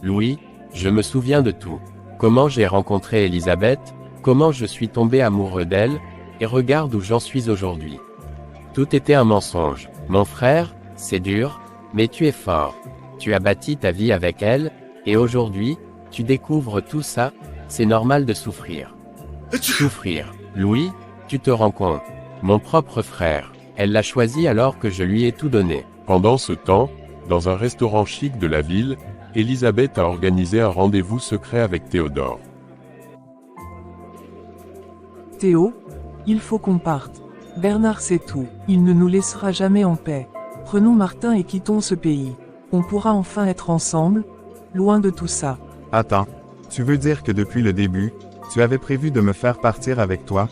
Louis, je me souviens de tout. Comment j'ai rencontré Elisabeth, comment je suis tombé amoureux d'elle, et regarde où j'en suis aujourd'hui. Tout était un mensonge. Mon frère, c'est dur, mais tu es fort. Tu as bâti ta vie avec elle, et aujourd'hui, tu découvres tout ça, c'est normal de souffrir. Souffrir. Louis, tu te rends compte. Mon propre frère. Elle l'a choisi alors que je lui ai tout donné. Pendant ce temps, dans un restaurant chic de la ville, Elisabeth a organisé un rendez-vous secret avec Théodore. Théo, il faut qu'on parte. Bernard sait tout. Il ne nous laissera jamais en paix. Prenons Martin et quittons ce pays. On pourra enfin être ensemble, loin de tout ça. Attends, tu veux dire que depuis le début, tu avais prévu de me faire partir avec toi?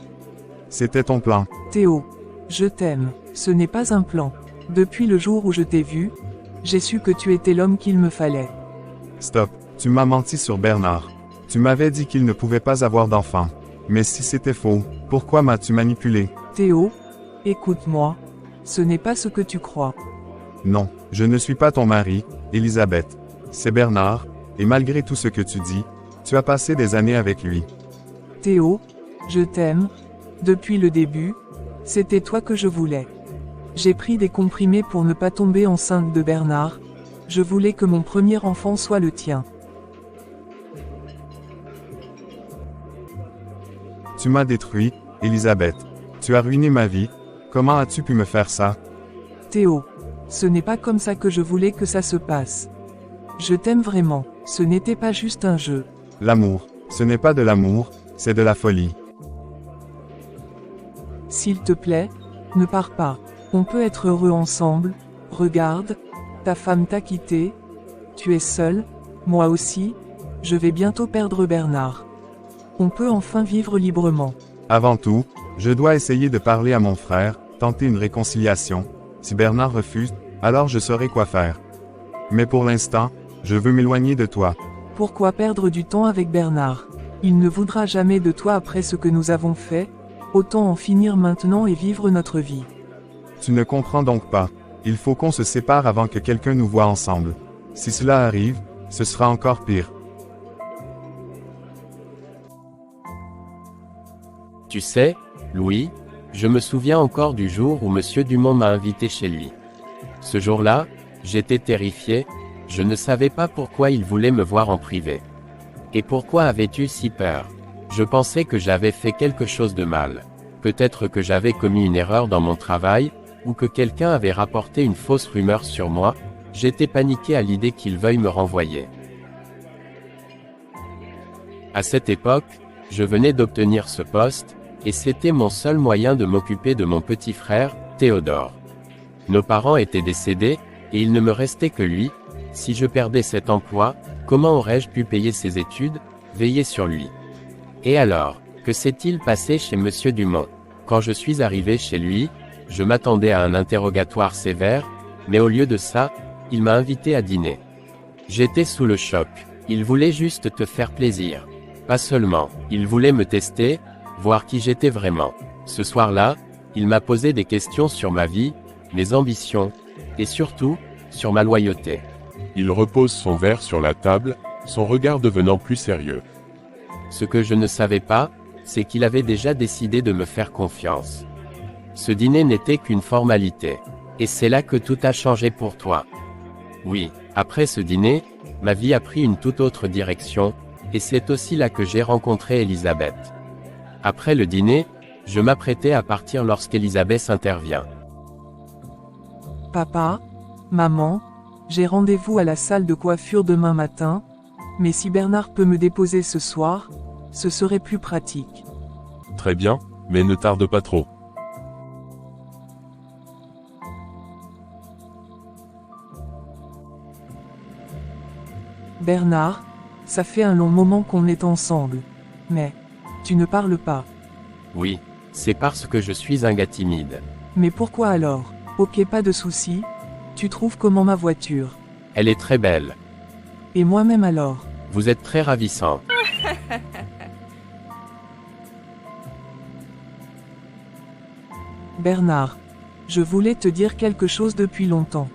C'était ton plan. Théo, je t'aime. Ce n'est pas un plan. Depuis le jour où je t'ai vu, j'ai su que tu étais l'homme qu'il me fallait. Stop, tu m'as menti sur Bernard. Tu m'avais dit qu'il ne pouvait pas avoir d'enfant. Mais si c'était faux, pourquoi m'as-tu manipulé? Théo, écoute-moi. Ce n'est pas ce que tu crois. Non, je ne suis pas ton mari, Elisabeth. C'est Bernard, et malgré tout ce que tu dis, tu as passé des années avec lui. Théo, je t'aime. Depuis le début, c'était toi que je voulais. J'ai pris des comprimés pour ne pas tomber enceinte de Bernard. Je voulais que mon premier enfant soit le tien. Tu m'as détruit, Elisabeth. Tu as ruiné ma vie. Comment as-tu pu me faire ça? Théo, ce n'est pas comme ça que je voulais que ça se passe. Je t'aime vraiment. Ce n'était pas juste un jeu. L'amour, ce n'est pas de l'amour, c'est de la folie. S'il te plaît, ne pars pas. On peut être heureux ensemble. Regarde, ta femme t'a quitté. Tu es seul, moi aussi. Je vais bientôt perdre Bernard. On peut enfin vivre librement. Avant tout, je dois essayer de parler à mon frère, tenter une réconciliation. Si Bernard refuse, alors je saurai quoi faire. Mais pour l'instant, je veux m'éloigner de toi. Pourquoi perdre du temps avec Bernard? Il ne voudra jamais de toi après ce que nous avons fait. Autant en finir maintenant et vivre notre vie. Tu ne comprends donc pas. Il faut qu'on se sépare avant que quelqu'un nous voie ensemble. Si cela arrive, ce sera encore pire. Tu sais, Louis, je me souviens encore du jour où Monsieur Dumont m'a invité chez lui. Ce jour-là, j'étais terrifié, je ne savais pas pourquoi il voulait me voir en privé. Et pourquoi avais-tu si peur? Je pensais que j'avais fait quelque chose de mal. Peut-être que j'avais commis une erreur dans mon travail, ou que quelqu'un avait rapporté une fausse rumeur sur moi, j'étais paniqué à l'idée qu'il veuille me renvoyer. À cette époque, je venais d'obtenir ce poste, et c'était mon seul moyen de m'occuper de mon petit frère, Théodore. Nos parents étaient décédés, et il ne me restait que lui. Si je perdais cet emploi, comment aurais-je pu payer ses études, veiller sur lui? Et alors, que s'est-il passé chez Monsieur Dumont? Quand je suis arrivé chez lui, je m'attendais à un interrogatoire sévère, mais au lieu de ça, il m'a invité à dîner. J'étais sous le choc. Il voulait juste te faire plaisir. Pas seulement, il voulait me tester, voir qui j'étais vraiment. Ce soir-là, il m'a posé des questions sur ma vie, mes ambitions, et surtout, sur ma loyauté. Il repose son verre sur la table, son regard devenant plus sérieux. Ce que je ne savais pas, c'est qu'il avait déjà décidé de me faire confiance. Ce dîner n'était qu'une formalité. Et c'est là que tout a changé pour toi. Oui, après ce dîner, ma vie a pris une toute autre direction, et c'est aussi là que j'ai rencontré Elisabeth. Après le dîner, je m'apprêtais à partir lorsqu'Elisabeth intervient. Papa, maman, j'ai rendez-vous à la salle de coiffure demain matin, mais si Bernard peut me déposer ce soir, ce serait plus pratique. Très bien, mais ne tarde pas trop. Bernard, ça fait un long moment qu'on est ensemble. Mais, tu ne parles pas. Oui, c'est parce que je suis un gars timide. Mais pourquoi alors? Ok, pas de souci. Tu trouves comment ma voiture? Elle est très belle. Et moi-même alors? Vous êtes très ravissant. Bernard, je voulais te dire quelque chose depuis longtemps.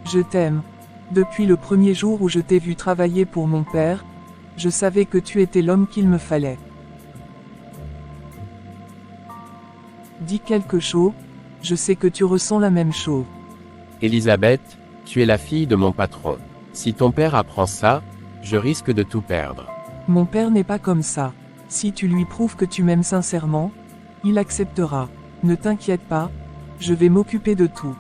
Je t'aime. Depuis le premier jour où je t'ai vu travailler pour mon père, je savais que tu étais l'homme qu'il me fallait. Dis quelque chose, je sais que tu ressens la même chose. Elisabeth, tu es la fille de mon patron. Si ton père apprend ça, je risque de tout perdre. Mon père n'est pas comme ça. Si tu lui prouves que tu m'aimes sincèrement, il acceptera. Ne t'inquiète pas, je vais m'occuper de tout.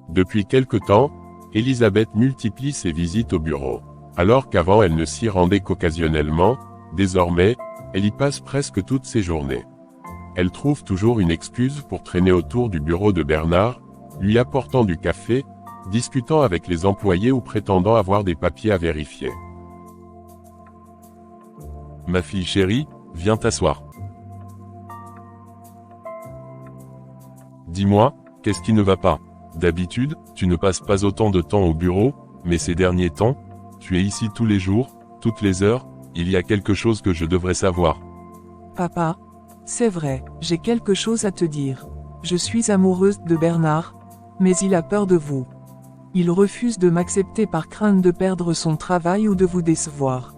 Depuis quelque temps, Elisabeth multiplie ses visites au bureau. Alors qu'avant elle ne s'y rendait qu'occasionnellement, désormais, elle y passe presque toutes ses journées. Elle trouve toujours une excuse pour traîner autour du bureau de Bernard, lui apportant du café, discutant avec les employés ou prétendant avoir des papiers à vérifier. Ma fille chérie, viens t'asseoir. Dis-moi, qu'est-ce qui ne va pas? D'habitude, tu ne passes pas autant de temps au bureau, mais ces derniers temps, tu es ici tous les jours, toutes les heures, il y a quelque chose que je devrais savoir. Papa, c'est vrai, j'ai quelque chose à te dire. Je suis amoureuse de Bernard, mais il a peur de vous. Il refuse de m'accepter par crainte de perdre son travail ou de vous décevoir.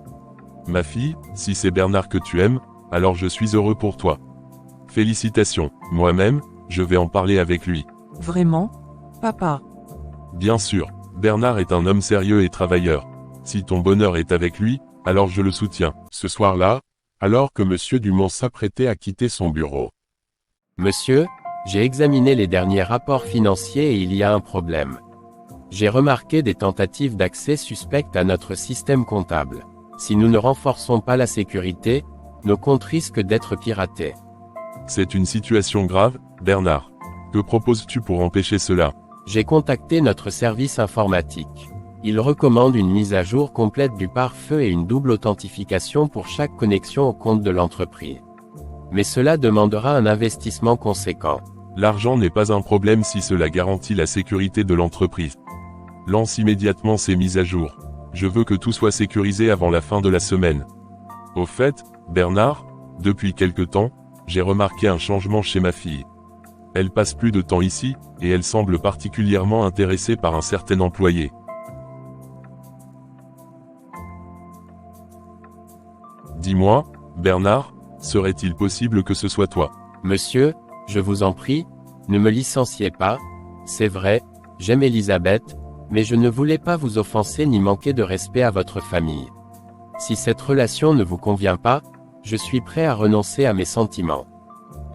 Ma fille, si c'est Bernard que tu aimes, alors je suis heureux pour toi. Félicitations, moi-même, je vais en parler avec lui. Vraiment, papa? Bien sûr, Bernard est un homme sérieux et travailleur. Si ton bonheur est avec lui, alors je le soutiens. Ce soir-là, alors que Monsieur Dumont s'apprêtait à quitter son bureau. Monsieur, j'ai examiné les derniers rapports financiers et il y a un problème. J'ai remarqué des tentatives d'accès suspectes à notre système comptable. Si nous ne renforçons pas la sécurité, nos comptes risquent d'être piratés. C'est une situation grave, Bernard. Que proposes-tu pour empêcher cela? J'ai contacté notre service informatique. Il recommande une mise à jour complète du pare-feu et une double authentification pour chaque connexion au compte de l'entreprise. Mais cela demandera un investissement conséquent. L'argent n'est pas un problème si cela garantit la sécurité de l'entreprise. Lance immédiatement ces mises à jour. Je veux que tout soit sécurisé avant la fin de la semaine. Au fait, Bernard, depuis quelque temps, j'ai remarqué un changement chez ma fille. Elle passe plus de temps ici, et elle semble particulièrement intéressée par un certain employé. Dis-moi, Bernard, serait-il possible que ce soit toi? Monsieur, je vous en prie, ne me licenciez pas. C'est vrai, j'aime Elisabeth, mais je ne voulais pas vous offenser ni manquer de respect à votre famille. Si cette relation ne vous convient pas, je suis prêt à renoncer à mes sentiments.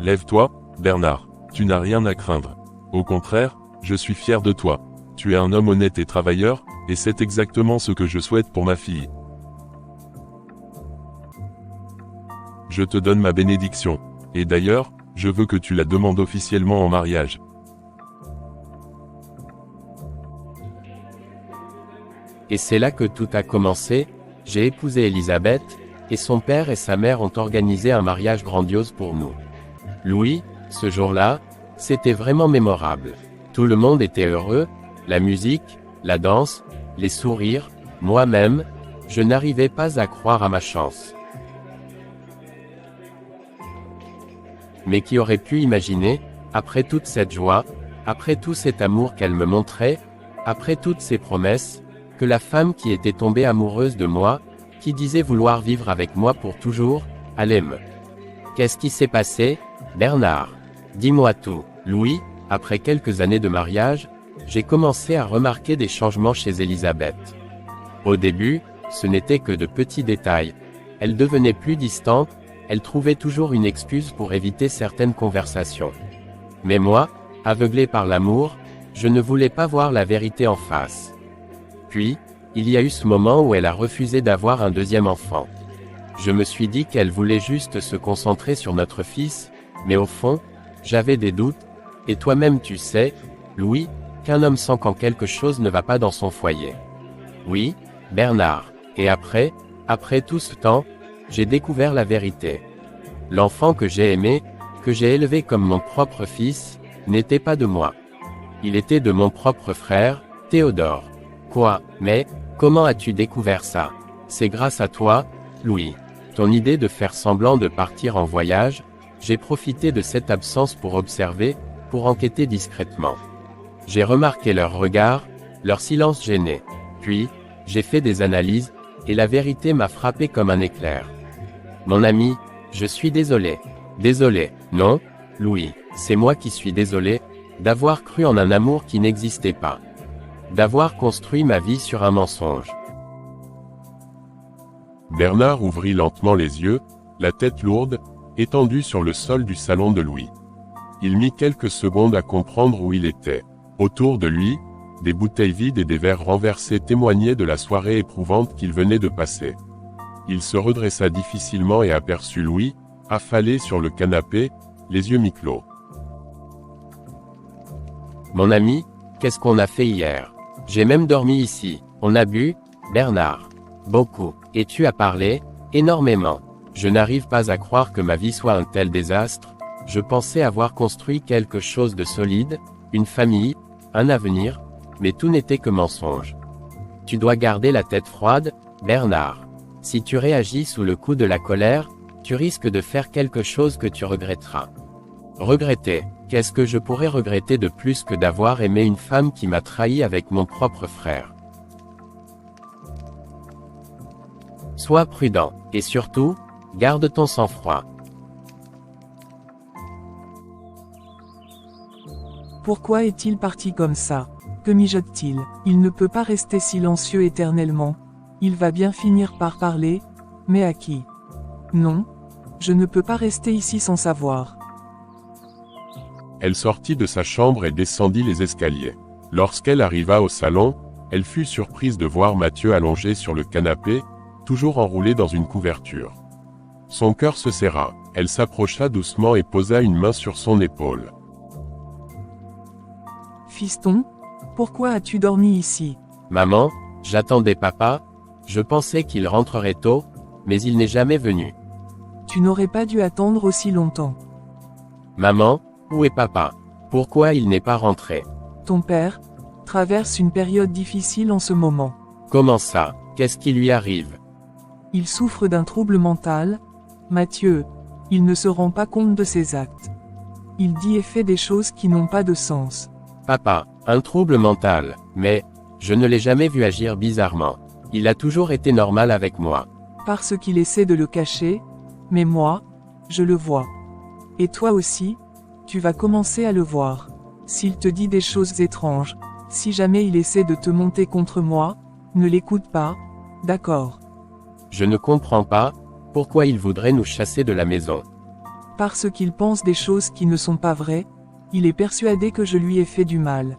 Lève-toi, Bernard, tu n'as rien à craindre. Au contraire, je suis fier de toi. Tu es un homme honnête et travailleur, et c'est exactement ce que je souhaite pour ma fille. Je te donne ma bénédiction. Et d'ailleurs, je veux que tu la demandes officiellement en mariage. Et c'est là que tout a commencé. J'ai épousé Elisabeth, et son père et sa mère ont organisé un mariage grandiose pour nous. Louis, ce jour-là, c'était vraiment mémorable. Tout le monde était heureux, la musique, la danse, les sourires, moi-même, je n'arrivais pas à croire à ma chance. Mais qui aurait pu imaginer, après toute cette joie, après tout cet amour qu'elle me montrait, après toutes ces promesses, que la femme qui était tombée amoureuse de moi, qui disait vouloir vivre avec moi pour toujours, allait me... Qu'est-ce qui s'est passé, Bernard? Dis-moi tout. Louis, après quelques années de mariage, j'ai commencé à remarquer des changements chez Elisabeth. Au début, ce n'était que de petits détails. Elle devenait plus distante, elle trouvait toujours une excuse pour éviter certaines conversations. Mais moi, aveuglé par l'amour, je ne voulais pas voir la vérité en face. Puis, il y a eu ce moment où elle a refusé d'avoir un deuxième enfant. Je me suis dit qu'elle voulait juste se concentrer sur notre fils, mais au fond, j'avais des doutes, et toi-même tu sais, Louis, qu'un homme sent quand quelque chose ne va pas dans son foyer. Oui, Bernard. Et après tout ce temps, j'ai découvert la vérité. L'enfant que j'ai aimé, que j'ai élevé comme mon propre fils, n'était pas de moi. Il était de mon propre frère, Théodore. Quoi, mais, comment as-tu découvert ça? C'est grâce à toi, Louis. Ton idée de faire semblant de partir en voyage, j'ai profité de cette absence pour observer, pour enquêter discrètement. J'ai remarqué leurs regards, leur silence gêné. Puis, j'ai fait des analyses, et la vérité m'a frappé comme un éclair. Mon ami, je suis désolé. Désolé, non, Louis, c'est moi qui suis désolé, d'avoir cru en un amour qui n'existait pas. D'avoir construit ma vie sur un mensonge. Bernard ouvrit lentement les yeux, la tête lourde, étendue sur le sol du salon de Louis. Il mit quelques secondes à comprendre où il était. Autour de lui, des bouteilles vides et des verres renversés témoignaient de la soirée éprouvante qu'il venait de passer. Il se redressa difficilement et aperçut Louis, affalé sur le canapé, les yeux mi-clos. Mon ami, qu'est-ce qu'on a fait hier? J'ai même dormi ici. On a bu, Bernard. Beaucoup. Et tu as parlé, énormément. Je n'arrive pas à croire que ma vie soit un tel désastre. Je pensais avoir construit quelque chose de solide, une famille, un avenir, mais tout n'était que mensonge. Tu dois garder la tête froide, Bernard. Si tu réagis sous le coup de la colère, tu risques de faire quelque chose que tu regretteras. Regretter, qu'est-ce que je pourrais regretter de plus que d'avoir aimé une femme qui m'a trahi avec mon propre frère? Sois prudent, et surtout, garde ton sang-froid. Pourquoi est-il parti comme ça? Que mijote-t-il? Il ne peut pas rester silencieux éternellement. Il va bien finir par parler, mais à qui? Non, je ne peux pas rester ici sans savoir. Elle sortit de sa chambre et descendit les escaliers. Lorsqu'elle arriva au salon, elle fut surprise de voir Mathieu allongé sur le canapé, toujours enroulé dans une couverture. Son cœur se serra, elle s'approcha doucement et posa une main sur son épaule. Fiston, pourquoi as-tu dormi ici? Maman, j'attendais papa, je pensais qu'il rentrerait tôt, mais il n'est jamais venu. Tu n'aurais pas dû attendre aussi longtemps. Maman, où est papa? Pourquoi il n'est pas rentré? Ton père traverse une période difficile en ce moment. Comment ça? Qu'est-ce qui lui arrive? Il souffre d'un trouble mental. Mathieu, il ne se rend pas compte de ses actes. Il dit et fait des choses qui n'ont pas de sens. Papa, un trouble mental, mais, je ne l'ai jamais vu agir bizarrement. Il a toujours été normal avec moi. Parce qu'il essaie de le cacher, mais moi, je le vois. Et toi aussi, tu vas commencer à le voir. S'il te dit des choses étranges, si jamais il essaie de te monter contre moi, ne l'écoute pas, d'accord? Je ne comprends pas, pourquoi il voudrait nous chasser de la maison. Parce qu'il pense des choses qui ne sont pas vraies, il est persuadé que je lui ai fait du mal.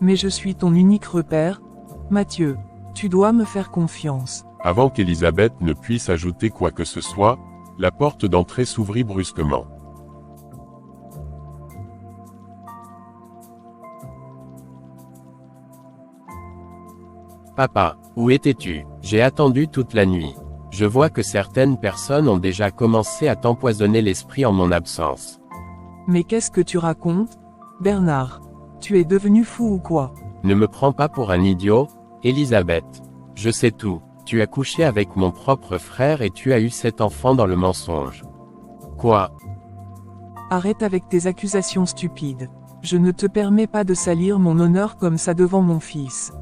Mais je suis ton unique repère, Mathieu. Tu dois me faire confiance. Avant qu'Elisabeth ne puisse ajouter quoi que ce soit, la porte d'entrée s'ouvrit brusquement. Papa, où étais-tu? J'ai attendu toute la nuit. Je vois que certaines personnes ont déjà commencé à t'empoisonner l'esprit en mon absence. Mais qu'est-ce que tu racontes, Bernard? Tu es devenu fou ou quoi? Ne me prends pas pour un idiot, Elisabeth. Je sais tout. Tu as couché avec mon propre frère et tu as eu cet enfant dans le mensonge. Quoi? Arrête avec tes accusations stupides. Je ne te permets pas de salir mon honneur comme ça devant mon fils.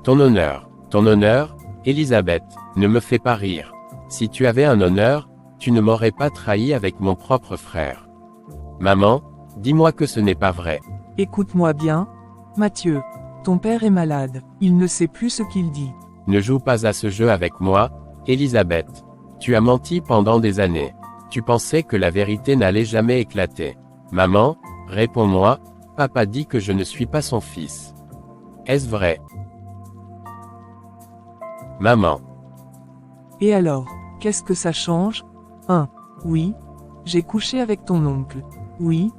Ton honneur, Elisabeth, ne me fais pas rire. Si tu avais un honneur, tu ne m'aurais pas trahi avec mon propre frère. Maman, dis-moi que ce n'est pas vrai. Écoute-moi bien, Mathieu. Ton père est malade, il ne sait plus ce qu'il dit. Ne joue pas à ce jeu avec moi, Elisabeth. Tu as menti pendant des années. Tu pensais que la vérité n'allait jamais éclater. Maman, réponds-moi, papa dit que je ne suis pas son fils. Est-ce vrai? Maman. Et alors, qu'est-ce que ça change? Oui, j'ai couché avec ton oncle. Oui,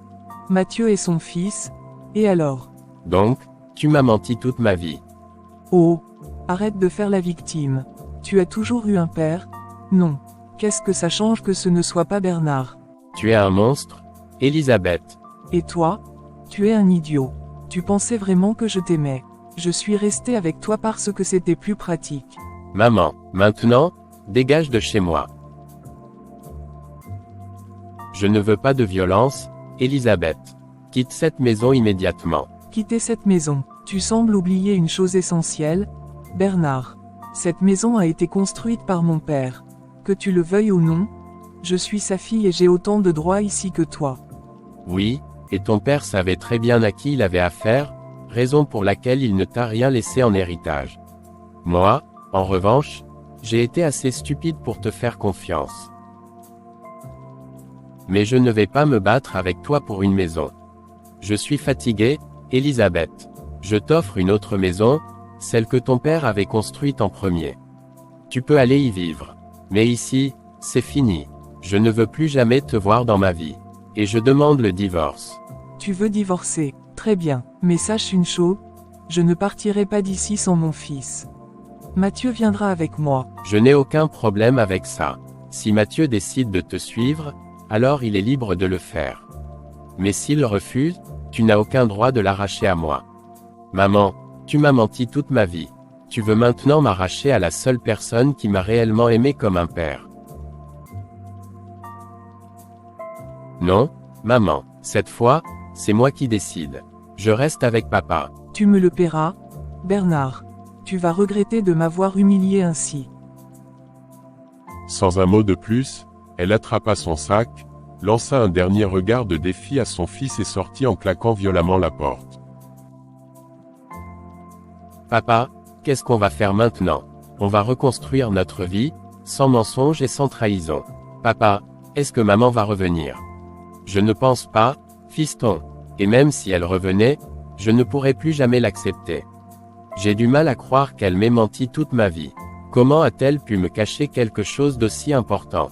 Mathieu est son fils. Et alors? Donc, tu m'as menti toute ma vie. Oh, arrête de faire la victime. Tu as toujours eu un père? Non. Qu'est-ce que ça change que ce ne soit pas Bernard? Tu es un monstre, Elisabeth. Et toi? Tu es un idiot. Tu pensais vraiment que je t'aimais. Je suis resté avec toi parce que c'était plus pratique. Maman, maintenant, dégage de chez moi. Je ne veux pas de violence, Elisabeth. Quitte cette maison immédiatement. Quitter cette maison. Tu sembles oublier une chose essentielle, Bernard. Cette maison a été construite par mon père. Que tu le veuilles ou non, je suis sa fille et j'ai autant de droits ici que toi. Oui, et ton père savait très bien à qui il avait affaire, raison pour laquelle il ne t'a rien laissé en héritage. Moi, en revanche, j'ai été assez stupide pour te faire confiance. Mais je ne vais pas me battre avec toi pour une maison. Je suis fatigué, Elisabeth. Je t'offre une autre maison, celle que ton père avait construite en premier. Tu peux aller y vivre. Mais ici, c'est fini. Je ne veux plus jamais te voir dans ma vie. Et je demande le divorce. Tu veux divorcer, très bien, mais sache une chose, je ne partirai pas d'ici sans mon fils. Mathieu viendra avec moi. Je n'ai aucun problème avec ça. Si Mathieu décide de te suivre, alors il est libre de le faire. Mais s'il refuse, tu n'as aucun droit de l'arracher à moi. Maman, tu m'as menti toute ma vie. Tu veux maintenant m'arracher à la seule personne qui m'a réellement aimé comme un père. Non, maman, cette fois, c'est moi qui décide. Je reste avec papa. Tu me le paieras, Bernard. Tu vas regretter de m'avoir humilié ainsi. Sans un mot de plus, elle attrapa son sac, lança un dernier regard de défi à son fils et sortit en claquant violemment la porte. Papa, qu'est-ce qu'on va faire maintenant? On va reconstruire notre vie, sans mensonge et sans trahison. Papa, est-ce que maman va revenir? Je ne pense pas, fiston. Et même si elle revenait, je ne pourrais plus jamais l'accepter. J'ai du mal à croire qu'elle m'ait menti toute ma vie. Comment a-t-elle pu me cacher quelque chose d'aussi important?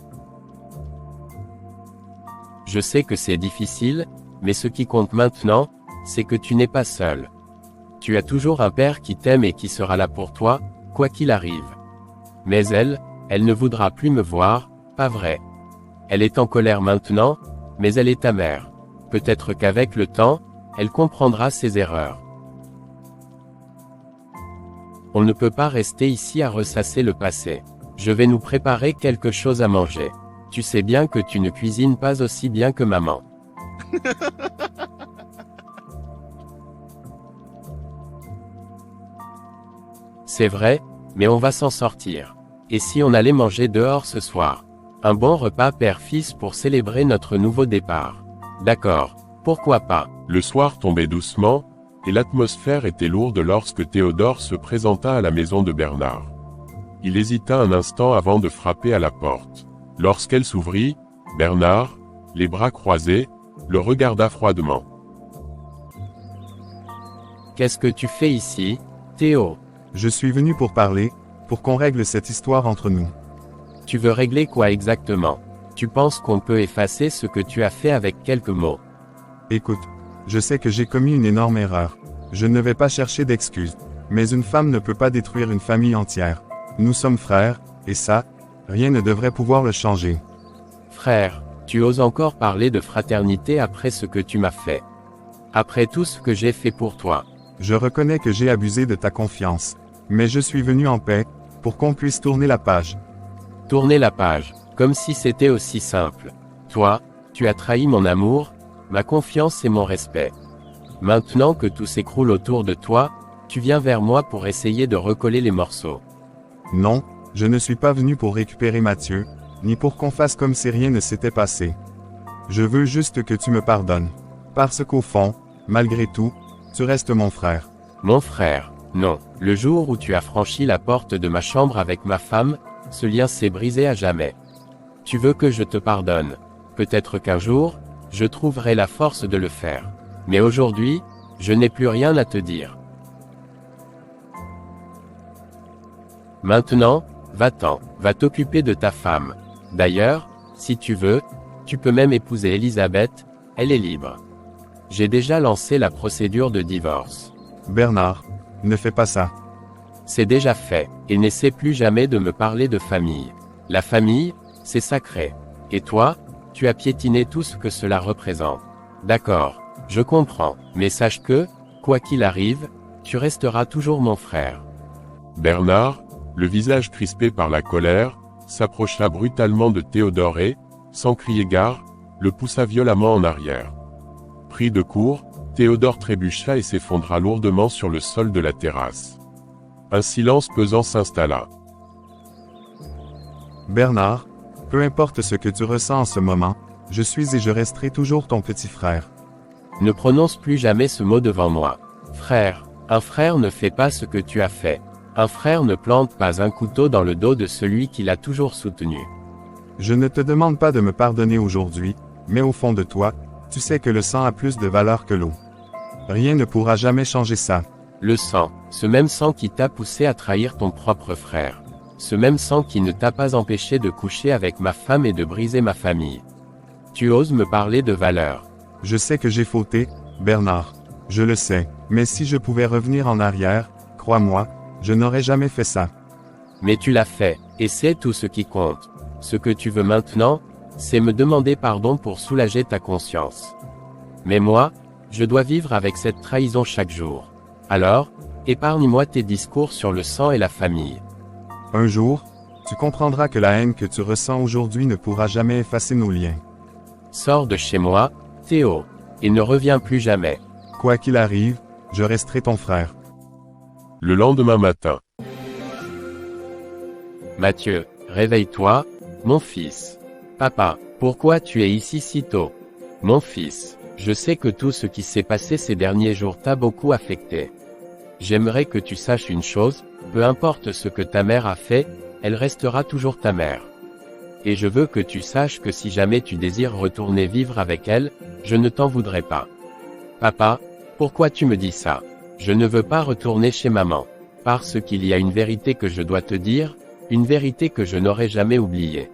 Je sais que c'est difficile, mais ce qui compte maintenant, c'est que tu n'es pas seul. Tu as toujours un père qui t'aime et qui sera là pour toi, quoi qu'il arrive. Mais elle ne voudra plus me voir, pas vrai. Elle est en colère maintenant, mais elle est ta mère. Peut-être qu'avec le temps, elle comprendra ses erreurs. On ne peut pas rester ici à ressasser le passé. Je vais nous préparer quelque chose à manger. Tu sais bien que tu ne cuisines pas aussi bien que maman. C'est vrai, mais on va s'en sortir. Et si on allait manger dehors ce soir? Un bon repas père-fils pour célébrer notre nouveau départ. D'accord, pourquoi pas? Le soir tombait doucement, et l'atmosphère était lourde lorsque Théodore se présenta à la maison de Bernard. Il hésita un instant avant de frapper à la porte. Lorsqu'elle s'ouvrit, Bernard, les bras croisés, le regarda froidement. Qu'est-ce que tu fais ici, Théo? Je suis venu pour parler, pour qu'on règle cette histoire entre nous. Tu veux régler quoi exactement? Tu penses qu'on peut effacer ce que tu as fait avec quelques mots? Écoute, je sais que j'ai commis une énorme erreur. Je ne vais pas chercher d'excuses. Mais une femme ne peut pas détruire une famille entière. Nous sommes frères, et ça, rien ne devrait pouvoir le changer. Frère, tu oses encore parler de fraternité après ce que tu m'as fait. Après tout ce que j'ai fait pour toi. Je reconnais que j'ai abusé de ta confiance. Mais je suis venu en paix, pour qu'on puisse tourner la page. Tourner la page, comme si c'était aussi simple. Toi, tu as trahi mon amour, ma confiance et mon respect. Maintenant que tout s'écroule autour de toi, tu viens vers moi pour essayer de recoller les morceaux. Non, je ne suis pas venu pour récupérer Mathieu, ni pour qu'on fasse comme si rien ne s'était passé. Je veux juste que tu me pardonnes. Parce qu'au fond, malgré tout, tu restes mon frère. Mon frère, non. Le jour où tu as franchi la porte de ma chambre avec ma femme, ce lien s'est brisé à jamais. Tu veux que je te pardonne. Peut-être qu'un jour, je trouverai la force de le faire. Mais aujourd'hui, je n'ai plus rien à te dire. Maintenant, va-t'en, va t'occuper de ta femme. D'ailleurs, si tu veux, tu peux même épouser Elisabeth, elle est libre. J'ai déjà lancé la procédure de divorce. Bernard, ne fais pas ça. C'est déjà fait, et n'essaie plus jamais de me parler de famille. La famille, c'est sacré. Et toi, tu as piétiné tout ce que cela représente. D'accord, je comprends, mais sache que, quoi qu'il arrive, tu resteras toujours mon frère. Bernard, le visage crispé par la colère, s'approcha brutalement de Théodore et, sans crier gare, le poussa violemment en arrière. Pris de court, Théodore trébucha et s'effondra lourdement sur le sol de la terrasse. Un silence pesant s'installa. Bernard, peu importe ce que tu ressens en ce moment, je suis et je resterai toujours ton petit frère. Ne prononce plus jamais ce mot devant moi. Frère, un frère ne fait pas ce que tu as fait. Un frère ne plante pas un couteau dans le dos de celui qui l'a toujours soutenu. Je ne te demande pas de me pardonner aujourd'hui, mais au fond de toi, tu sais que le sang a plus de valeur que l'eau. Rien ne pourra jamais changer ça. Le sang, ce même sang qui t'a poussé à trahir ton propre frère. Ce même sang qui ne t'a pas empêché de coucher avec ma femme et de briser ma famille. Tu oses me parler de valeur. Je sais que j'ai fauté, Bernard. Je le sais, mais si je pouvais revenir en arrière, crois-moi, je n'aurais jamais fait ça. Mais tu l'as fait, et c'est tout ce qui compte. Ce que tu veux maintenant, c'est me demander pardon pour soulager ta conscience. Mais moi, je dois vivre avec cette trahison chaque jour. Alors, épargne-moi tes discours sur le sang et la famille. Un jour, tu comprendras que la haine que tu ressens aujourd'hui ne pourra jamais effacer nos liens. Sors de chez moi, Théo, et ne reviens plus jamais. Quoi qu'il arrive, je resterai ton frère. Le lendemain matin. Mathieu, réveille-toi, mon fils. Papa, pourquoi tu es ici si tôt? Mon fils, je sais que tout ce qui s'est passé ces derniers jours t'a beaucoup affecté. J'aimerais que tu saches une chose, peu importe ce que ta mère a fait, elle restera toujours ta mère. Et je veux que tu saches que si jamais tu désires retourner vivre avec elle, je ne t'en voudrais pas. Papa, pourquoi tu me dis ça? Je ne veux pas retourner chez maman. Parce qu'il y a une vérité que je dois te dire, une vérité que je n'aurai jamais oubliée.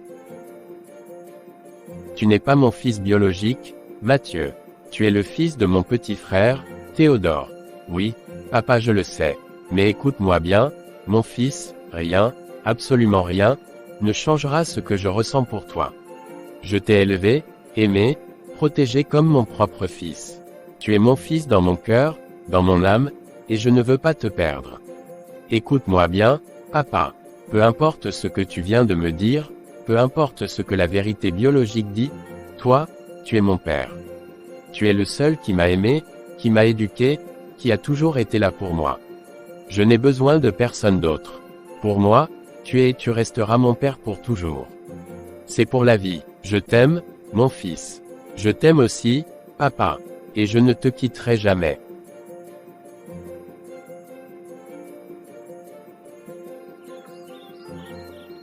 Tu n'es pas mon fils biologique, Mathieu. Tu es le fils de mon petit frère, Théodore. Oui, papa, je le sais. Mais écoute-moi bien, mon fils, rien, absolument rien, ne changera ce que je ressens pour toi. Je t'ai élevé, aimé, protégé comme mon propre fils. Tu es mon fils dans mon cœur, dans mon âme, et je ne veux pas te perdre. Écoute-moi bien, papa. Peu importe ce que tu viens de me dire, peu importe ce que la vérité biologique dit, toi, tu es mon père. Tu es le seul qui m'a aimé, qui m'a éduqué, qui a toujours été là pour moi. Je n'ai besoin de personne d'autre. Pour moi, tu es et tu resteras mon père pour toujours. C'est pour la vie. Je t'aime, mon fils. Je t'aime aussi, papa. Et je ne te quitterai jamais.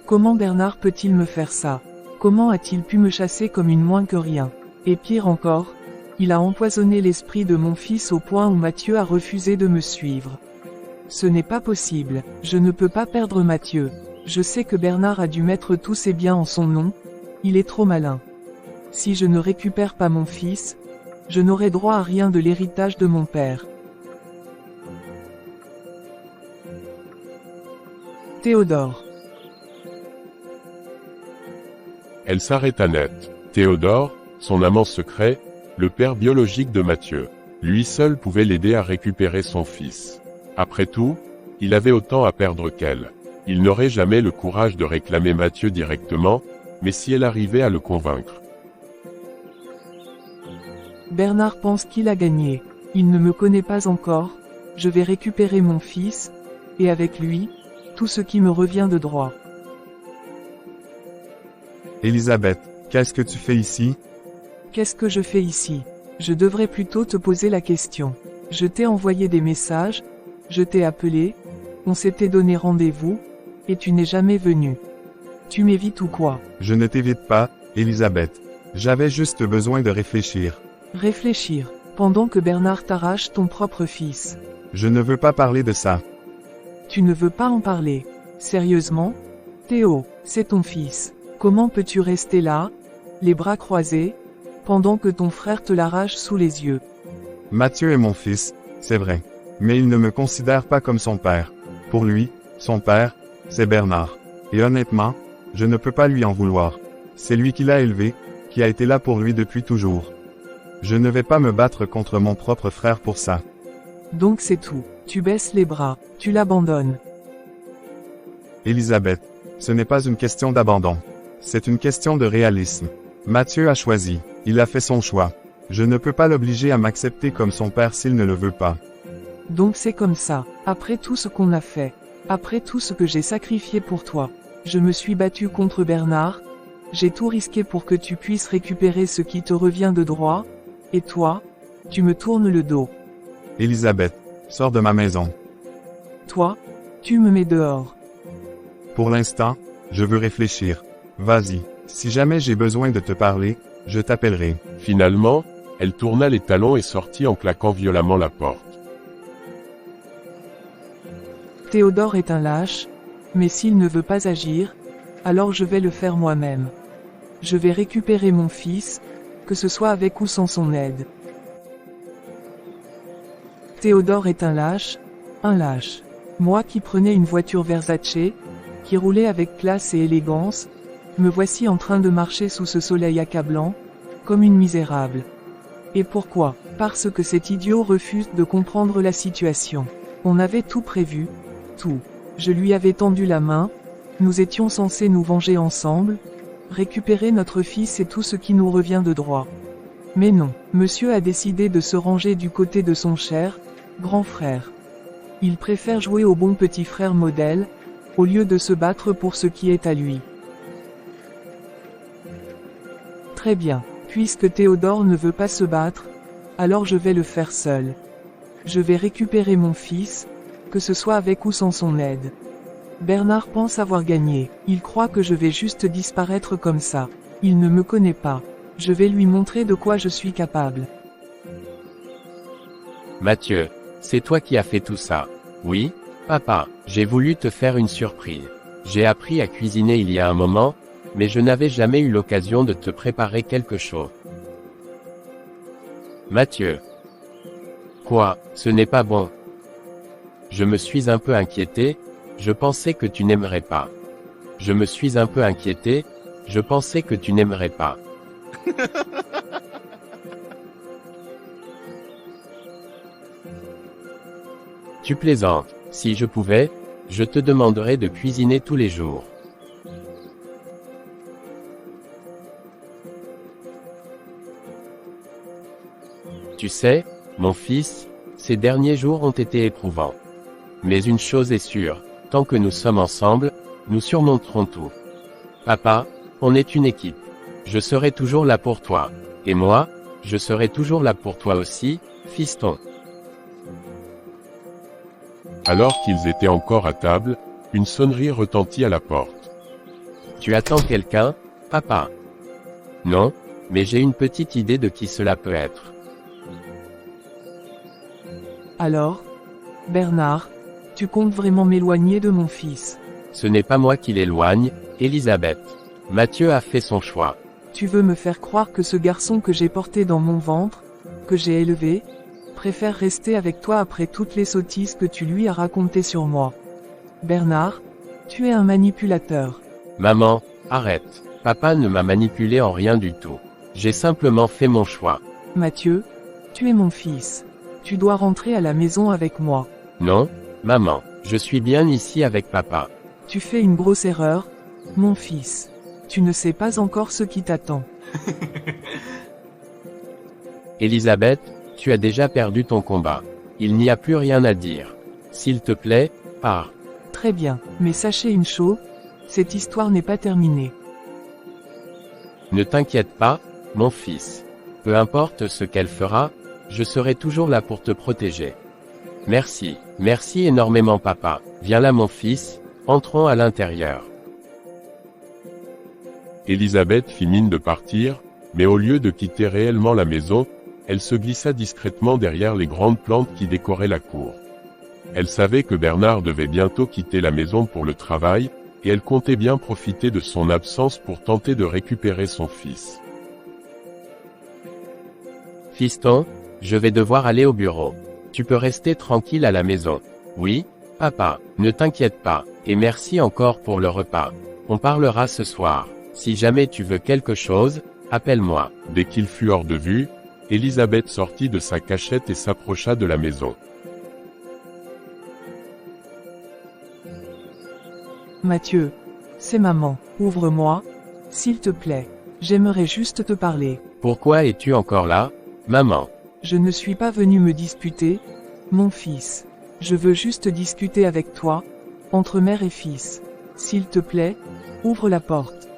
Comment Bernard peut-il me faire ça? Comment a-t-il pu me chasser comme une moins que rien? Et pire encore, il a empoisonné l'esprit de mon fils au point où Mathieu a refusé de me suivre. Ce n'est pas possible, je ne peux pas perdre Mathieu. Je sais que Bernard a dû mettre tous ses biens en son nom, il est trop malin. Si je ne récupère pas mon fils, je n'aurai droit à rien de l'héritage de mon père. Théodore. Elle s'arrêta net. Théodore, son amant secret, le père biologique de Mathieu. Lui seul pouvait l'aider à récupérer son fils. Après tout, il avait autant à perdre qu'elle. Il n'aurait jamais le courage de réclamer Mathieu directement, mais si elle arrivait à le convaincre. Bernard pense qu'il a gagné. Il ne me connaît pas encore, je vais récupérer mon fils, et avec lui, tout ce qui me revient de droit. Élisabeth, qu'est-ce que tu fais ici? Qu'est-ce que je fais ici? Je devrais plutôt te poser la question. Je t'ai envoyé des messages, je t'ai appelé, on s'était donné rendez-vous, et tu n'es jamais venu. Tu m'évites ou quoi? Je ne t'évite pas, Élisabeth. J'avais juste besoin de réfléchir. Réfléchir, pendant que Bernard t'arrache ton propre fils. Je ne veux pas parler de ça. Tu ne veux pas en parler. Sérieusement? Théo, c'est ton fils. Comment peux-tu rester là, les bras croisés, pendant que ton frère te l'arrache sous les yeux? Mathieu est mon fils, c'est vrai. Mais il ne me considère pas comme son père. Pour lui, son père, c'est Bernard. Et honnêtement, je ne peux pas lui en vouloir. C'est lui qui l'a élevé, qui a été là pour lui depuis toujours. Je ne vais pas me battre contre mon propre frère pour ça. Donc c'est tout. Tu baisses les bras, tu l'abandonnes. Élisabeth, ce n'est pas une question d'abandon. C'est une question de réalisme. Mathieu a choisi, il a fait son choix. Je ne peux pas l'obliger à m'accepter comme son père s'il ne le veut pas. Donc c'est comme ça, après tout ce qu'on a fait, après tout ce que j'ai sacrifié pour toi. Je me suis battu contre Bernard, j'ai tout risqué pour que tu puisses récupérer ce qui te revient de droit, et toi, tu me tournes le dos. Elisabeth, sors de ma maison. Toi, tu me mets dehors. Pour l'instant, je veux réfléchir. Vas-y, si jamais j'ai besoin de te parler, je t'appellerai. Finalement, elle tourna les talons et sortit en claquant violemment la porte. Théodore est un lâche, mais s'il ne veut pas agir, alors je vais le faire moi-même. Je vais récupérer mon fils, que ce soit avec ou sans son aide. Théodore est un lâche. Moi qui prenais une voiture Versace, qui roulait avec classe et élégance, me voici en train de marcher sous ce soleil accablant, comme une misérable. Et pourquoi? Parce que cet idiot refuse de comprendre la situation. On avait tout prévu, tout. Je lui avais tendu la main, nous étions censés nous venger ensemble, récupérer notre fils et tout ce qui nous revient de droit. Mais non, monsieur a décidé de se ranger du côté de son cher, grand frère. Il préfère jouer au bon petit frère modèle, au lieu de se battre pour ce qui est à lui. Très bien, puisque Théodore ne veut pas se battre, alors je vais le faire seul. Je vais récupérer mon fils, que ce soit avec ou sans son aide. Bernard pense avoir gagné, il croit que je vais juste disparaître comme ça. Il ne me connaît pas. Je vais lui montrer de quoi je suis capable. Mathieu, c'est toi qui as fait tout ça. Oui, papa, j'ai voulu te faire une surprise. J'ai appris à cuisiner il y a un moment, mais je n'avais jamais eu l'occasion de te préparer quelque chose. Mathieu. Quoi, ce n'est pas bon. Je me suis un peu inquiété, je pensais que tu n'aimerais pas. Je me suis un peu inquiété, je pensais que tu n'aimerais pas. Tu plaisantes, si je pouvais, je te demanderais de cuisiner tous les jours. Tu sais, mon fils, ces derniers jours ont été éprouvants. Mais une chose est sûre, tant que nous sommes ensemble, nous surmonterons tout. Papa, on est une équipe. Je serai toujours là pour toi. Et moi, je serai toujours là pour toi aussi, fiston. Alors qu'ils étaient encore à table, une sonnerie retentit à la porte. Tu attends quelqu'un, papa? Non, mais j'ai une petite idée de qui cela peut être. Alors, Bernard, tu comptes vraiment m'éloigner de mon fils? Ce n'est pas moi qui l'éloigne, Elisabeth. Mathieu a fait son choix. Tu veux me faire croire que ce garçon que j'ai porté dans mon ventre, que j'ai élevé, préfère rester avec toi après toutes les sottises que tu lui as racontées sur moi. Bernard, tu es un manipulateur. Maman, arrête. Papa ne m'a manipulé en rien du tout. J'ai simplement fait mon choix. Mathieu, tu es mon fils. Tu dois rentrer à la maison avec moi. Non, maman, je suis bien ici avec papa. Tu fais une grosse erreur, mon fils. Tu ne sais pas encore ce qui t'attend. Elisabeth, tu as déjà perdu ton combat. Il n'y a plus rien à dire. S'il te plaît, pars. Très bien, mais sachez une chose, cette histoire n'est pas terminée. Ne t'inquiète pas, mon fils. Peu importe ce qu'elle fera, je serai toujours là pour te protéger. Merci, merci énormément papa. Viens là mon fils, entrons à l'intérieur. Elisabeth fit mine de partir, mais au lieu de quitter réellement la maison, elle se glissa discrètement derrière les grandes plantes qui décoraient la cour. Elle savait que Bernard devait bientôt quitter la maison pour le travail, et elle comptait bien profiter de son absence pour tenter de récupérer son fils. Fiston, je vais devoir aller au bureau. Tu peux rester tranquille à la maison. Oui, papa, ne t'inquiète pas, et merci encore pour le repas. On parlera ce soir. Si jamais tu veux quelque chose, appelle-moi. Dès qu'il fut hors de vue, Elisabeth sortit de sa cachette et s'approcha de la maison. Mathieu, c'est maman. Ouvre-moi, s'il te plaît. J'aimerais juste te parler. Pourquoi es-tu encore là? Maman. Je ne suis pas venu me disputer, mon fils. Je veux juste discuter avec toi, entre mère et fils. S'il te plaît, ouvre la porte.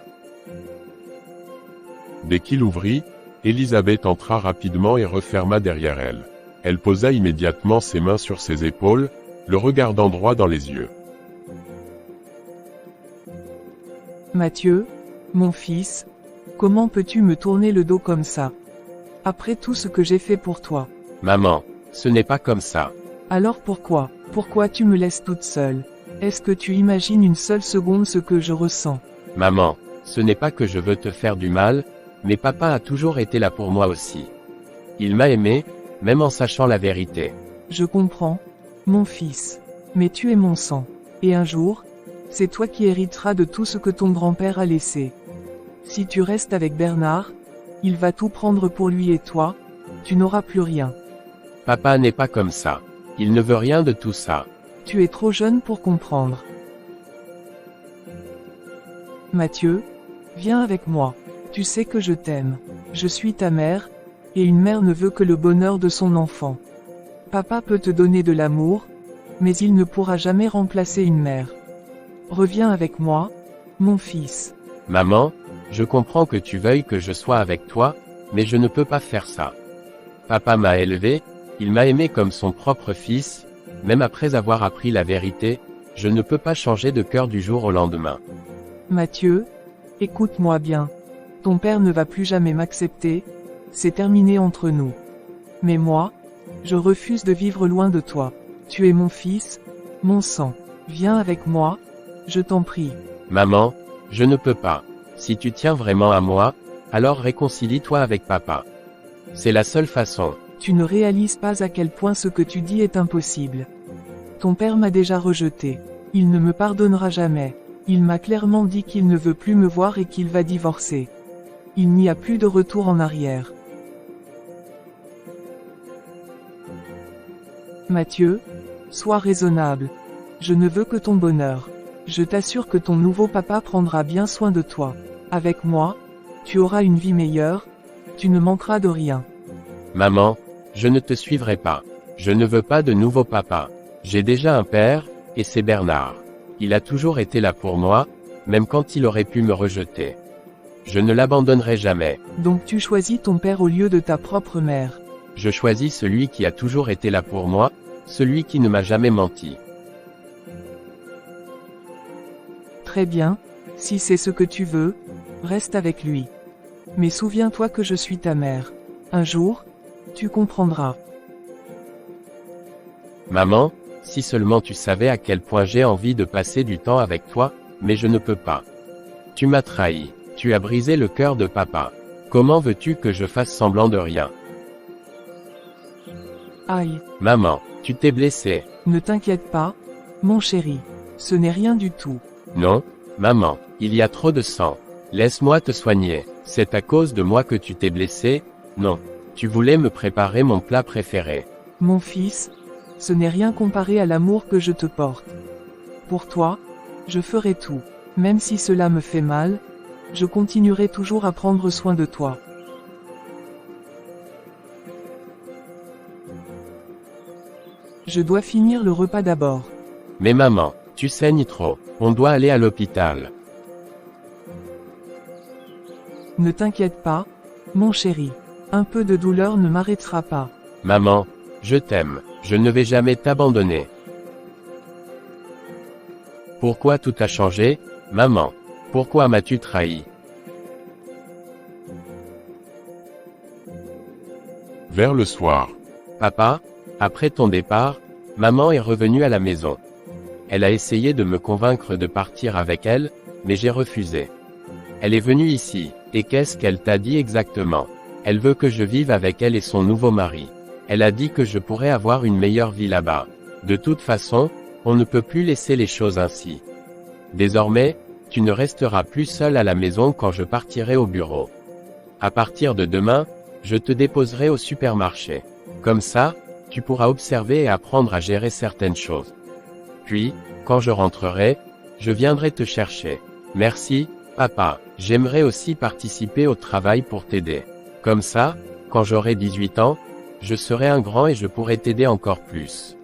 Dès qu'il ouvrit, Élisabeth entra rapidement et referma derrière elle. Elle posa immédiatement ses mains sur ses épaules, le regardant droit dans les yeux. Mathieu, mon fils, comment peux-tu me tourner le dos comme ça? Après tout ce que j'ai fait pour toi. Maman, ce n'est pas comme ça. Alors pourquoi? Pourquoi tu me laisses toute seule? Est-ce que tu imagines une seule seconde ce que je ressens? Maman, ce n'est pas que je veux te faire du mal, mais papa a toujours été là pour moi aussi. Il m'a aimé, même en sachant la vérité. Je comprends, mon fils. Mais tu es mon sang. Et un jour, c'est toi qui hériteras de tout ce que ton grand-père a laissé. Si tu restes avec Bernard, il va tout prendre pour lui et toi, tu n'auras plus rien. Papa n'est pas comme ça. Il ne veut rien de tout ça. Tu es trop jeune pour comprendre. Mathieu, viens avec moi. Tu sais que je t'aime. Je suis ta mère, et une mère ne veut que le bonheur de son enfant. Papa peut te donner de l'amour, mais il ne pourra jamais remplacer une mère. Reviens avec moi, mon fils. Maman, je comprends que tu veuilles que je sois avec toi, mais je ne peux pas faire ça. Papa m'a élevé, il m'a aimé comme son propre fils, même après avoir appris la vérité, je ne peux pas changer de cœur du jour au lendemain. Mathieu, écoute-moi bien. Ton père ne va plus jamais m'accepter, c'est terminé entre nous. Mais moi, je refuse de vivre loin de toi. Tu es mon fils, mon sang. Viens avec moi, je t'en prie. Maman, je ne peux pas. Si tu tiens vraiment à moi, alors réconcilie-toi avec papa. C'est la seule façon. Tu ne réalises pas à quel point ce que tu dis est impossible. Ton père m'a déjà rejeté. Il ne me pardonnera jamais. Il m'a clairement dit qu'il ne veut plus me voir et qu'il va divorcer. Il n'y a plus de retour en arrière. Mathieu, sois raisonnable. Je ne veux que ton bonheur. Je t'assure que ton nouveau papa prendra bien soin de toi. Avec moi, tu auras une vie meilleure, tu ne manqueras de rien. Maman, je ne te suivrai pas. Je ne veux pas de nouveau papa. J'ai déjà un père, et c'est Bernard. Il a toujours été là pour moi, même quand il aurait pu me rejeter. Je ne l'abandonnerai jamais. Donc tu choisis ton père au lieu de ta propre mère. Je choisis celui qui a toujours été là pour moi, celui qui ne m'a jamais menti. Très bien, si c'est ce que tu veux, reste avec lui. Mais souviens-toi que je suis ta mère. Un jour, tu comprendras. Maman, si seulement tu savais à quel point j'ai envie de passer du temps avec toi, mais je ne peux pas. Tu m'as trahi, tu as brisé le cœur de papa. Comment veux-tu que je fasse semblant de rien? Aïe. Maman, tu t'es blessé. Ne t'inquiète pas, mon chéri. Ce n'est rien du tout. Non, maman, il y a trop de sang. Laisse-moi te soigner. C'est à cause de moi que tu t'es blessé? Non. Tu voulais me préparer mon plat préféré. Mon fils, ce n'est rien comparé à l'amour que je te porte. Pour toi, je ferai tout. Même si cela me fait mal, je continuerai toujours à prendre soin de toi. Je dois finir le repas d'abord. Mais maman, tu saignes trop. On doit aller à l'hôpital. Ne t'inquiète pas, mon chéri. Un peu de douleur ne m'arrêtera pas. Maman, je t'aime. Je ne vais jamais t'abandonner. Pourquoi tout a changé, maman? Pourquoi m'as-tu trahi? Vers le soir. Papa, après ton départ, maman est revenue à la maison. Elle a essayé de me convaincre de partir avec elle, mais j'ai refusé. Elle est venue ici, et qu'est-ce qu'elle t'a dit exactement? Elle veut que je vive avec elle et son nouveau mari. Elle a dit que je pourrais avoir une meilleure vie là-bas. De toute façon, on ne peut plus laisser les choses ainsi. Désormais, tu ne resteras plus seul à la maison quand je partirai au bureau. À partir de demain, je te déposerai au supermarché. Comme ça, tu pourras observer et apprendre à gérer certaines choses. Puis, quand je rentrerai, je viendrai te chercher. Merci, papa. J'aimerais aussi participer au travail pour t'aider. Comme ça, Quand j'aurai 18 ans, je serai un grand et je pourrai t'aider encore plus.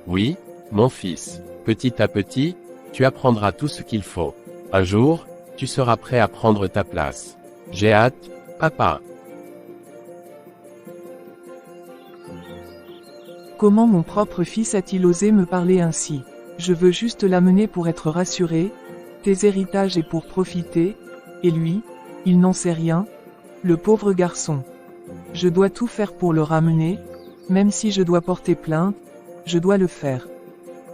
Oui, mon fils, petit à petit, tu apprendras tout ce qu'il faut. Un jour, tu seras prêt à prendre ta place. J'ai hâte, papa. Comment mon propre fils a-t-il osé me parler ainsi? Je veux juste l'amener pour être rassuré, tes héritages et pour profiter, et lui, il n'en sait rien, le pauvre garçon. Je dois tout faire pour le ramener, même si je dois porter plainte, je dois le faire.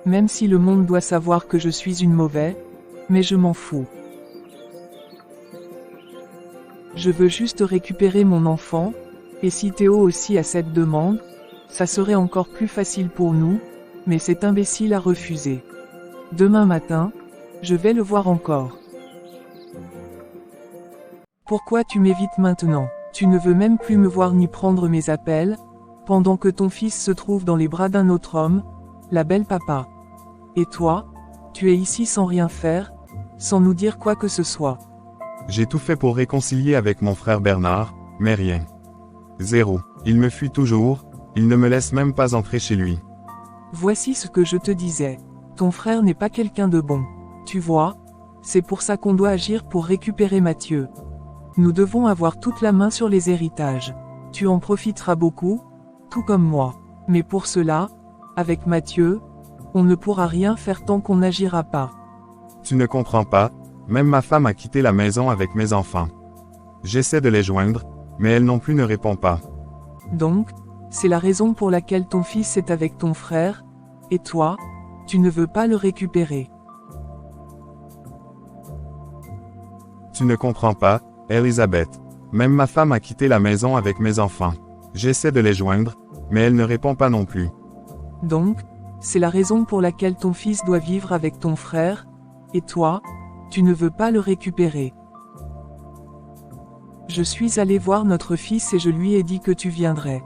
Même si le monde doit savoir que je suis une mauvaise, mais je m'en fous. Je veux juste récupérer mon enfant, et si Théo aussi a cette demande, ça serait encore plus facile pour nous, mais cet imbécile a refusé. Demain matin, je vais le voir encore. Pourquoi tu m'évites maintenant? Tu ne veux même plus me voir ni prendre mes appels, pendant que ton fils se trouve dans les bras d'un autre homme, la belle papa. Et toi, tu es ici sans rien faire, sans nous dire quoi que ce soit. J'ai tout fait pour réconcilier avec mon frère Bernard, mais rien. Zéro. Il me fuit toujours, il ne me laisse même pas entrer chez lui. Voici ce que je te disais. Ton frère n'est pas quelqu'un de bon. Tu vois, c'est pour ça qu'on doit agir pour récupérer Mathieu. Nous devons avoir toute la main sur les héritages. Tu en profiteras beaucoup, tout comme moi. Mais pour cela, avec Mathieu, on ne pourra rien faire tant qu'on n'agira pas. Tu ne comprends pas, même ma femme a quitté la maison avec mes enfants. J'essaie de les joindre, mais elle non plus ne répond pas. Donc, c'est la raison pour laquelle ton fils est avec ton frère, et toi, tu ne veux pas le récupérer. Tu ne comprends pas, Elisabeth. Même ma femme a quitté la maison avec mes enfants. J'essaie de les joindre, mais elle ne répond pas non plus. Donc, c'est la raison pour laquelle ton fils doit vivre avec ton frère, et toi, tu ne veux pas le récupérer. Je suis allé voir notre fils et je lui ai dit que tu viendrais.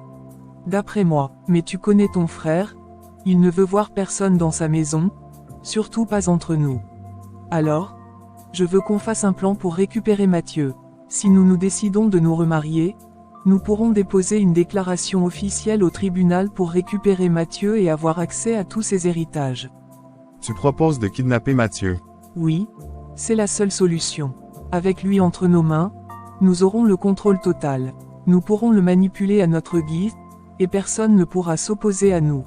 D'après moi, mais tu connais ton frère, il ne veut voir personne dans sa maison, surtout pas entre nous. Alors, je veux qu'on fasse un plan pour récupérer Mathieu. Si nous nous décidons de nous remarier, nous pourrons déposer une déclaration officielle au tribunal pour récupérer Mathieu et avoir accès à tous ses héritages. Tu proposes de kidnapper Mathieu. Oui, c'est la seule solution. Avec lui entre nos mains, nous aurons le contrôle total. Nous pourrons le manipuler à notre guise, et personne ne pourra s'opposer à nous.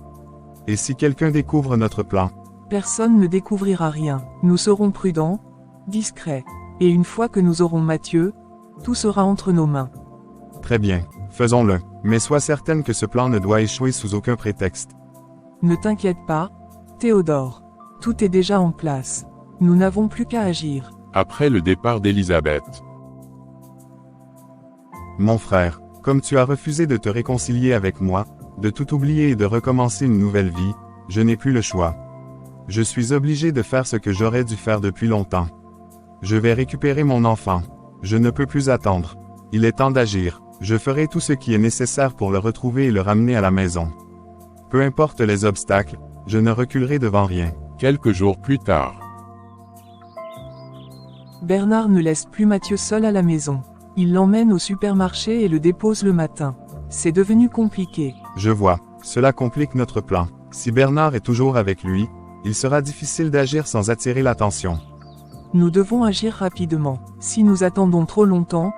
Et si quelqu'un découvre notre plan? Personne ne découvrira rien. Nous serons prudents, discrets. Et une fois que nous aurons Mathieu, tout sera entre nos mains. Très bien, faisons-le. Mais sois certaine que ce plan ne doit échouer sous aucun prétexte. Ne t'inquiète pas, Théodore. Tout est déjà en place. Nous n'avons plus qu'à agir. Après le départ d'Elisabeth. Mon frère, comme tu as refusé de te réconcilier avec moi, de tout oublier et de recommencer une nouvelle vie, je n'ai plus le choix. Je suis obligé de faire ce que j'aurais dû faire depuis longtemps. Je vais récupérer mon enfant. Je ne peux plus attendre. Il est temps d'agir. Je ferai tout ce qui est nécessaire pour le retrouver et le ramener à la maison. Peu importe les obstacles, je ne reculerai devant rien. Quelques jours plus tard. Bernard ne laisse plus Mathieu seul à la maison. Il l'emmène au supermarché et le dépose le matin. C'est devenu compliqué. Je vois. Cela complique notre plan. Si Bernard est toujours avec lui, il sera difficile d'agir sans attirer l'attention. Nous devons agir rapidement. Si nous attendons trop longtemps,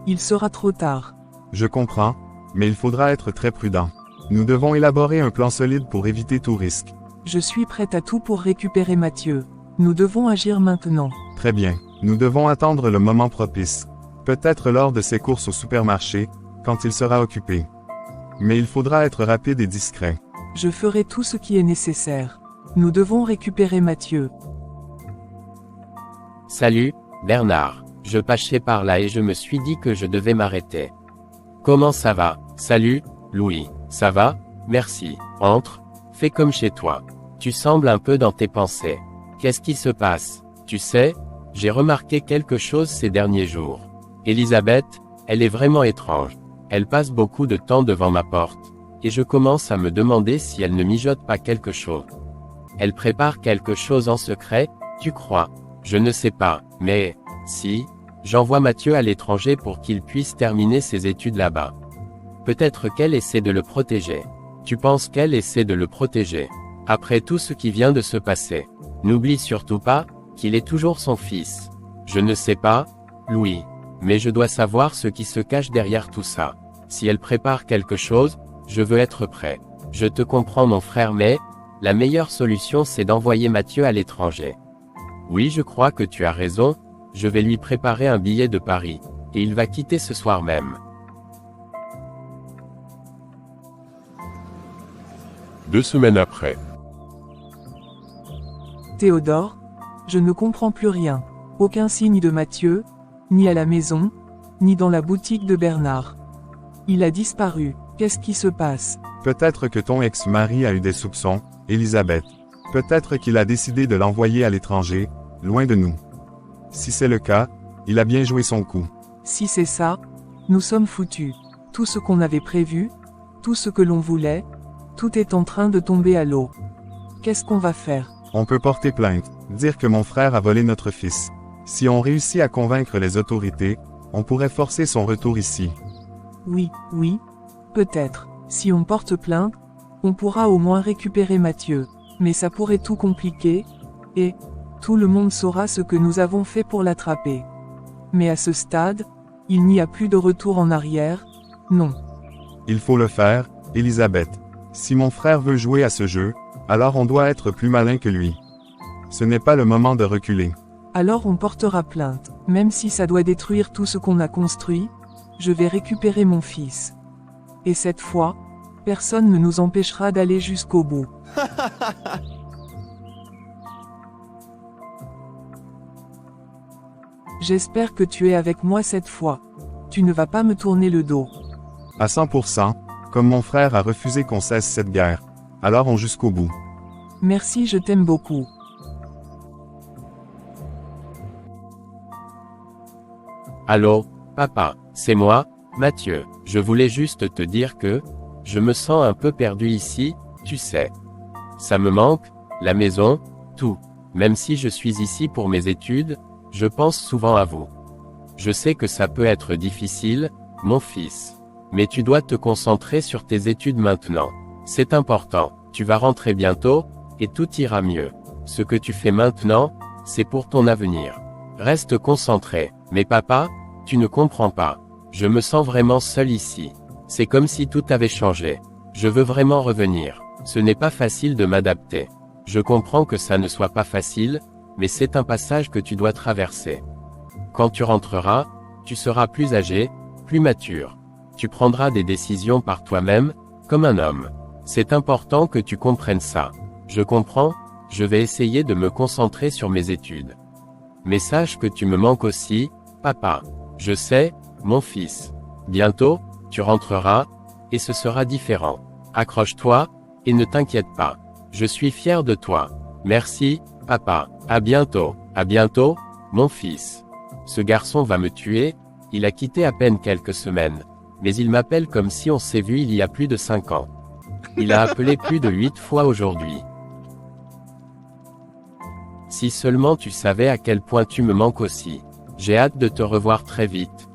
il sera trop tard. Je comprends, mais il faudra être très prudent. Nous devons élaborer un plan solide pour éviter tout risque. Je suis prête à tout pour récupérer Mathieu. Nous devons agir maintenant. Très bien. Nous devons attendre le moment propice. Peut-être lors de ses courses au supermarché, quand il sera occupé. Mais il faudra être rapide et discret. Je ferai tout ce qui est nécessaire. Nous devons récupérer Mathieu. Salut, Bernard. Je passais par là et je me suis dit que je devais m'arrêter. Comment ça va? Salut, Louis. Ça va? Merci. Entre. Fais comme chez toi. Tu sembles un peu dans tes pensées. Qu'est-ce qui se passe? Tu sais, j'ai remarqué quelque chose ces derniers jours. Elisabeth, elle est vraiment étrange. Elle passe beaucoup de temps devant ma porte. Et je commence à me demander si elle ne mijote pas quelque chose. Elle prépare quelque chose en secret, tu crois? Je ne sais pas, mais, si, j'envoie Mathieu à l'étranger pour qu'il puisse terminer ses études là-bas. Peut-être qu'elle essaie de le protéger. Tu penses qu'elle essaie de le protéger. Après tout ce qui vient de se passer. N'oublie surtout pas, qu'il est toujours son fils. Je ne sais pas, Louis. Mais je dois savoir ce qui se cache derrière tout ça. Si elle prépare quelque chose, je veux être prêt. Je te comprends mon frère, mais la meilleure solution c'est d'envoyer Mathieu à l'étranger. Oui, je crois que tu as raison, je vais lui préparer un billet de Paris, et il va quitter ce soir même. Deux semaines après. Théodore, je ne comprends plus rien. Aucun signe de Mathieu, ni à la maison, ni dans la boutique de Bernard. Il a disparu. Qu'est-ce qui se passe? Peut-être que ton ex-mari a eu des soupçons, Elisabeth. Peut-être qu'il a décidé de l'envoyer à l'étranger, loin de nous. Si c'est le cas, il a bien joué son coup. Si c'est ça, nous sommes foutus. Tout ce qu'on avait prévu, tout ce que l'on voulait, tout est en train de tomber à l'eau. Qu'est-ce qu'on va faire? On peut porter plainte, dire que mon frère a volé notre fils. Si on réussit à convaincre les autorités, on pourrait forcer son retour ici. Oui, peut-être. Si on porte plainte, on pourra au moins récupérer Mathieu. Mais ça pourrait tout compliquer, et tout le monde saura ce que nous avons fait pour l'attraper. Mais à ce stade, il n'y a plus de retour en arrière, non. Il faut le faire, Elisabeth. Si mon frère veut jouer à ce jeu, alors on doit être plus malin que lui. Ce n'est pas le moment de reculer. Alors on portera plainte. Même si ça doit détruire tout ce qu'on a construit, je vais récupérer mon fils. Et cette fois, personne ne nous empêchera d'aller jusqu'au bout. J'espère que tu es avec moi cette fois. Tu ne vas pas me tourner le dos. À 100%, comme mon frère a refusé qu'on cesse cette guerre. Alors on jusqu'au bout. Merci, je t'aime beaucoup. Allô, papa, c'est moi, Mathieu. Je voulais juste te dire que je me sens un peu perdu ici, tu sais. Ça me manque, la maison, tout. Même si je suis ici pour mes études, je pense souvent à vous. Je sais que ça peut être difficile, mon fils. Mais tu dois te concentrer sur tes études maintenant. C'est important, tu vas rentrer bientôt, et tout ira mieux. Ce que tu fais maintenant, c'est pour ton avenir. Reste concentré. Mais papa, tu ne comprends pas. Je me sens vraiment seul ici. C'est comme si tout avait changé. Je veux vraiment revenir. Ce n'est pas facile de m'adapter. Je comprends que ça ne soit pas facile, mais c'est un passage que tu dois traverser. Quand tu rentreras, tu seras plus âgé, plus mature. Tu prendras des décisions par toi-même, comme un homme. C'est important que tu comprennes ça. Je comprends, je vais essayer de me concentrer sur mes études. Mais sache que tu me manques aussi, papa. Je sais, mon fils. Bientôt, tu rentreras, et ce sera différent. Accroche-toi, et ne t'inquiète pas. Je suis fier de toi. Merci, papa. À bientôt, mon fils. Ce garçon va me tuer, il a quitté à peine quelques semaines. Mais il m'appelle comme si on s'est vu il y a plus de 5 ans. Il a appelé plus de 8 fois aujourd'hui. Si seulement tu savais à quel point tu me manques aussi. J'ai hâte de te revoir très vite.